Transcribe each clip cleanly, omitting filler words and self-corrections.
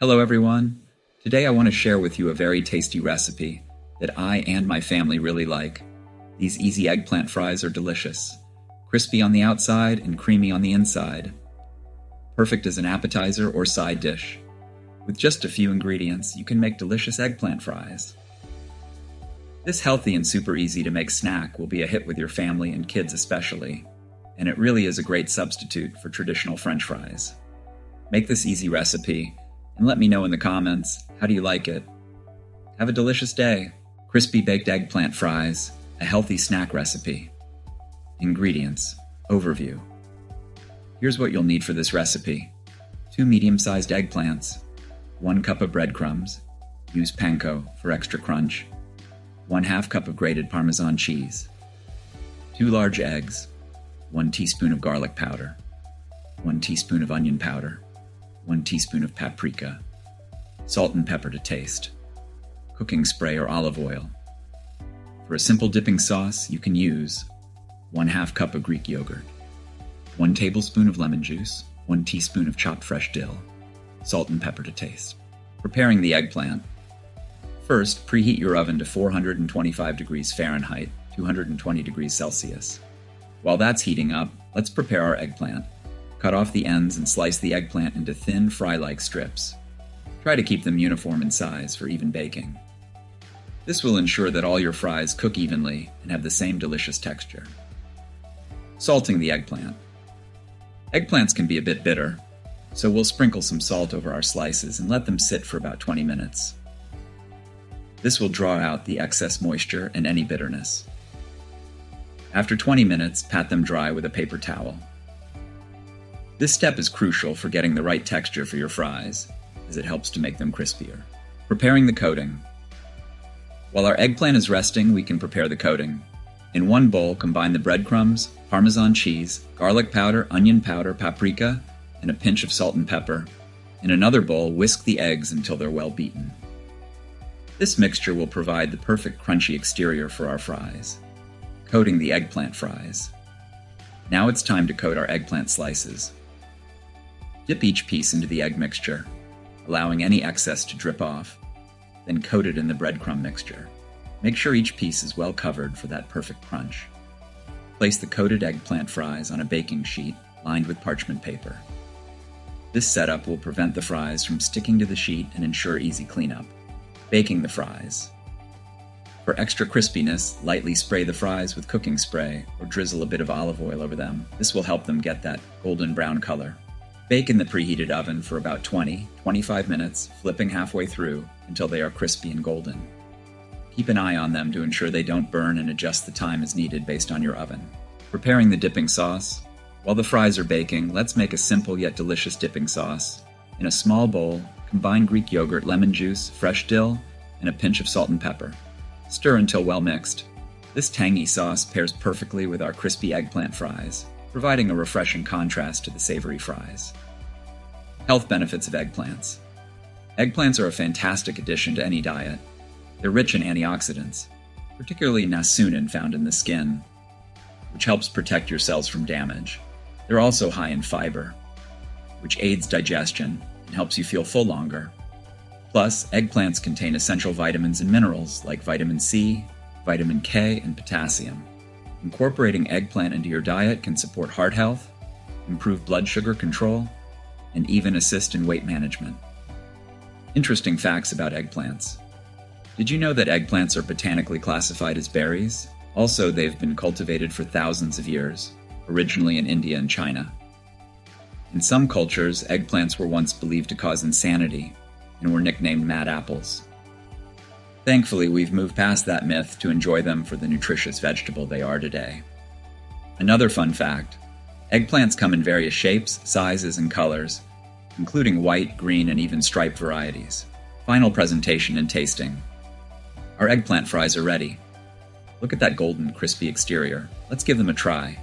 Hello everyone! Today I want to share with you a very tasty recipe that I and my family really like. These easy eggplant fries are delicious. Crispy on the outside and creamy on the inside. Perfect as an appetizer or side dish. With just a few ingredients, you can make delicious eggplant fries. This healthy and super easy to make snack will be a hit with your family and kids especially, and it really is a great substitute for traditional French fries. Make this easy recipe and let me know in the comments, how do you like it? Have a delicious day. Crispy baked eggplant fries, a healthy snack recipe. Ingredients. Overview. Here's what you'll need for this recipe. 2 medium-sized eggplants, 1 cup of breadcrumbs, use panko for extra crunch, 1/2 cup of grated Parmesan cheese, 2 large eggs, 1 teaspoon of garlic powder, 1 teaspoon of onion powder, 1 teaspoon of paprika, salt and pepper to taste, cooking spray or olive oil. For a simple dipping sauce, you can use 1/2 cup of Greek yogurt, 1 tablespoon of lemon juice, 1 teaspoon of chopped fresh dill, salt and pepper to taste. Preparing the eggplant. First, preheat your oven to 425 degrees Fahrenheit, 220 degrees Celsius. While that's heating up, let's prepare our eggplant. Cut off the ends and slice the eggplant into thin, fry-like strips. Try to keep them uniform in size for even baking. This will ensure that all your fries cook evenly and have the same delicious texture. Salting the eggplant. Eggplants can be a bit bitter, so we'll sprinkle some salt over our slices and let them sit for about 20 minutes. This will draw out the excess moisture and any bitterness. After 20 minutes, pat them dry with a paper towel. This step is crucial for getting the right texture for your fries, as it helps to make them crispier. Preparing the coating. While our eggplant is resting, we can prepare the coating. In one bowl, combine the breadcrumbs, Parmesan cheese, garlic powder, onion powder, paprika, and a pinch of salt and pepper. In another bowl, whisk the eggs until they're well beaten. This mixture will provide the perfect crunchy exterior for our fries. Coating the eggplant fries. Now it's time to coat our eggplant slices. Dip each piece into the egg mixture, allowing any excess to drip off, then coat it in the breadcrumb mixture. Make sure each piece is well covered for that perfect crunch. Place the coated eggplant fries on a baking sheet lined with parchment paper. This setup will prevent the fries from sticking to the sheet and ensure easy cleanup. Baking the fries. For extra crispiness, lightly spray the fries with cooking spray or drizzle a bit of olive oil over them. This will help them get that golden brown color. Bake in the preheated oven for about 20-25 minutes, flipping halfway through until they are crispy and golden. Keep an eye on them to ensure they don't burn and adjust the time as needed based on your oven. Preparing the dipping sauce. While the fries are baking, let's make a simple yet delicious dipping sauce. In a small bowl, combine Greek yogurt, lemon juice, fresh dill, and a pinch of salt and pepper. Stir until well mixed. This tangy sauce pairs perfectly with our crispy eggplant fries, providing a refreshing contrast to the savory fries. Health benefits of eggplants. Eggplants are a fantastic addition to any diet. They're rich in antioxidants, particularly niacin found in the skin, which helps protect your cells from damage. They're also high in fiber, which aids digestion and helps you feel full longer. Plus, eggplants contain essential vitamins and minerals like vitamin C, vitamin K, and potassium. Incorporating eggplant into your diet can support heart health, improve blood sugar control, and even assist in weight management. Interesting facts about eggplants. Did you know that eggplants are botanically classified as berries? Also, they've been cultivated for thousands of years, originally in India and China. In some cultures, eggplants were once believed to cause insanity and were nicknamed mad apples. Thankfully, we've moved past that myth to enjoy them for the nutritious vegetable they are today. Another fun fact, eggplants come in various shapes, sizes, and colors, including white, green, and even striped varieties. Final presentation and tasting. Our eggplant fries are ready. Look at that golden, crispy exterior. Let's give them a try.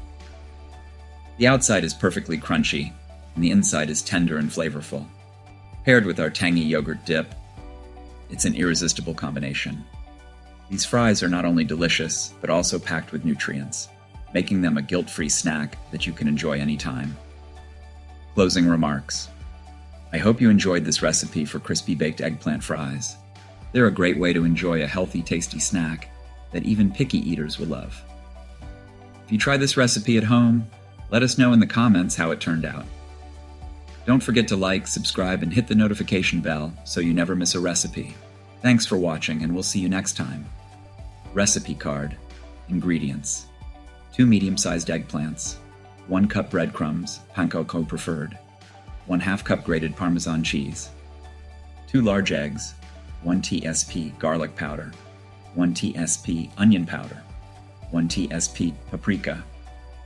The outside is perfectly crunchy, and the inside is tender and flavorful. Paired with our tangy yogurt dip, it's an irresistible combination. These fries are not only delicious, but also packed with nutrients, making them a guilt-free snack that you can enjoy anytime. Closing remarks. I hope you enjoyed this recipe for crispy baked eggplant fries. They're a great way to enjoy a healthy, tasty snack that even picky eaters will love. If you try this recipe at home, let us know in the comments how it turned out. Don't forget to like, subscribe, and hit the notification bell so you never miss a recipe. Thanks for watching, and we'll see you next time. Recipe card. Ingredients: 2 medium-sized eggplants, 1 cup breadcrumbs, panko preferred, 1/2 cup grated Parmesan cheese, 2 large eggs, 1 tsp garlic powder, 1 tsp onion powder, 1 tsp paprika,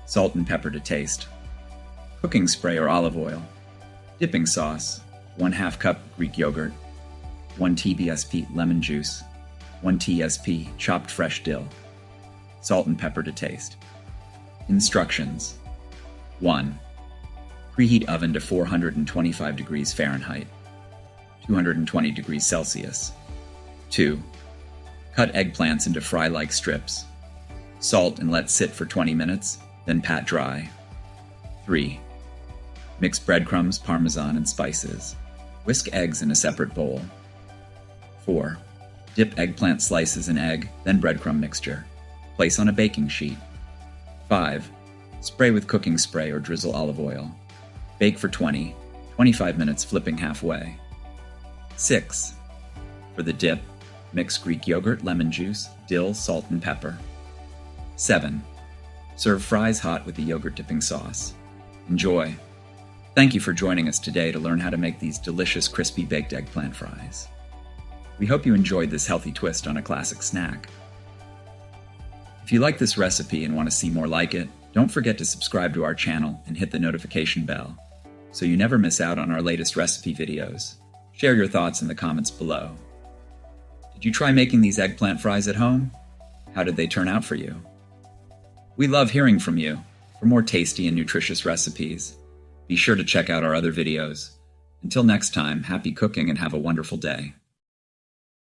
salt and pepper to taste, cooking spray or olive oil, dipping sauce, 1/2 cup Greek yogurt, 1 tsp lemon juice, 1 tsp chopped fresh dill, salt and pepper to taste. Instructions: 1. Preheat oven to 425 degrees Fahrenheit, 220 degrees Celsius. 2. Cut eggplants into fry-like strips. Salt and let sit for 20 minutes, then pat dry. 3. Mix breadcrumbs, Parmesan, and spices. Whisk eggs in a separate bowl. 4. Dip eggplant slices in egg, then breadcrumb mixture. Place on a baking sheet. 5. Spray with cooking spray or drizzle olive oil. Bake for 20-25 minutes, flipping halfway. 6. For the dip, mix Greek yogurt, lemon juice, dill, salt, and pepper. 7. Serve fries hot with the yogurt dipping sauce. Enjoy! Thank you for joining us today to learn how to make these delicious crispy baked eggplant fries. We hope you enjoyed this healthy twist on a classic snack. If you like this recipe and want to see more like it, don't forget to subscribe to our channel and hit the notification bell so you never miss out on our latest recipe videos. Share your thoughts in the comments below. Did you try making these eggplant fries at home? How did they turn out for you? We love hearing from you. For more tasty and nutritious recipes, be sure to check out our other videos. Until next time, happy cooking and have a wonderful day.